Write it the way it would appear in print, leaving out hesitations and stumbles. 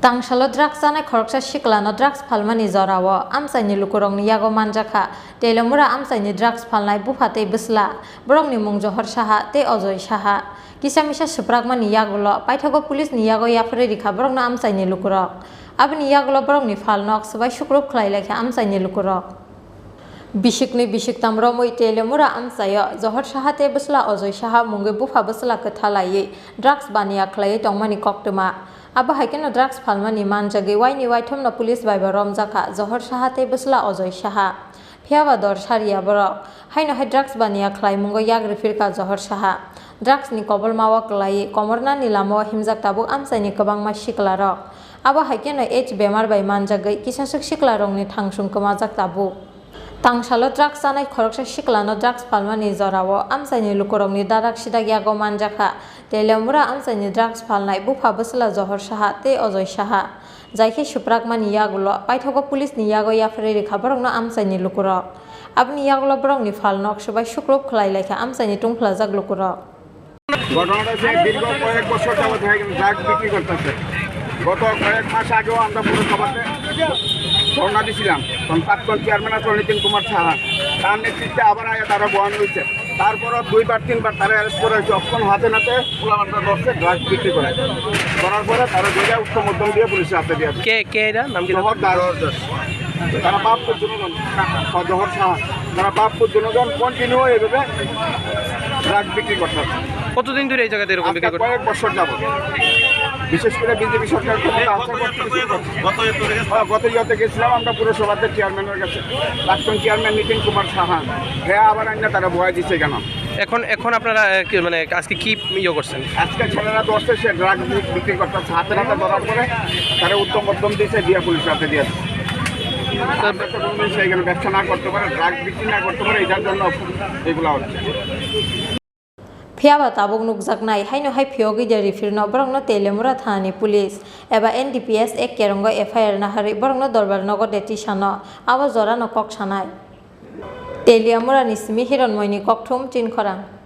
Tangshalo drugs ane khoroksa shiklano drugs phalmani zorawo Amchaini Lukurokni Yago Manjakha Teliamura Amchaini drugs Phalnai Bupha tei Bwsla borokni mung Jahar Saha tei Ajoy Saha kisa misa suprakmani Yagulo paithago police ni Yago yapre rikha borokno Amchaini Lukurok aboni Yagulo borokni phalnok sabai sukrop khlailakha Amchaini Lukurok Bishikni bishiktam romoi Teliamura Amchaio Jahar Saha tei Bwsla Ajoy Saha mungi Bupha Bwsla kothalai drugs baniya khlai tongmani koktuma Aba haikeno drugs phalmani Manjakha waini waithomno police bai Manjakha Jahar Saha tei Bwsla Ajoy Saha phiaba dor saria borok haino hai drugs baniya khlai mungo yagri firka Jahar Saha drugs ni kobolmawa klai komorna ni lamo himjak tabuk Amchaini kwbangma siklarok aba haikeno H bemar bai Manjakha kisasuk siklarokni thangsung kwmajak tabuk Tangshalo drugs anai khoroksa shiklano drugs phalmani zorawo Amchaini Lukurokni darak sidak Yago Manjakha Teliamura Amchaini drugs phalnai Bupha Bwsla Jahar Saha tei Ajoy Saha jaikhe suprakmani Yagulo paithago police ni Yago yapre rikha borokno Amchaini Lukurok aboni Yagulo borokni phalnok sabai sukrop khlailakha Amchaini tungphlajak Lukurok ঘটনাটা যে দীর্ঘ কয়েক বছর যাবত drug বিক্রি করতেছে গত কয়েক মাস আগেও আমরা পুরসভাতে ধর্ণা দিয়েছিলাম তখন প্রাক্তন চেয়ারম্যান আছে নিতিন কুমার সাহা তার নেতৃত্বে আবার তারা বয়ান হয়েছে তারপরও দুইবার তিনবার তারা অ্যারেস্ট করা হয়েছে অক্ষণ হাতে নাতে পোলাবান্ডা দর্শে ড্রাগ বিক্রি করার পরে তারা দুইটা উচ্চ মধ্যম দিয়ে পুলিশের হাতে দিয়ে তারা বাপপুর জনগণ জহর সাহা তারা বাপপুর জনগণ কন্টিনিউ এইভাবে ড্রাগ বিক্রি করতে কতদিন ধরে এই জায়গাতে এরকম বিক্রি করতে কয়েক বছর যাবত বিশেষ করে বিজেপি সরকার গত ইয়েতে গেছিলাম আমরা পুরসভাতে চেয়ারম্যানের কাছে প্রাক্তন চেয়ারম্যান নিতিন কুমার সাহা হ্যাঁ আবার আইনা তারা ভয় দিচ্ছে কেন এখন আপনারা মানে আজকে কি ইয়ে করছেন আজকে ছেলেরা দশটা সে ড্রাগ বিক্রি করতেছে হাতে হাতে ধরার পরে তারা উত্তম মধ্যম দিয়েছে দিয়ে পুলিশের হাতে দিয়েছে এখানে ব্যবসা না করতে পারে ড্রাগ বিক্রি না করতে পারে এটার জন্য এগুলো হচ্ছে phiaba tabuk nukjaknai haino hai phiogi de rifirno borokno Teliamura thani police eba NDPS ek kerongo FIR nahari borokno dorbar nogo de tisano abo jora no kok sanai Teliamura ni simi hironmoini kokthum tin Khorang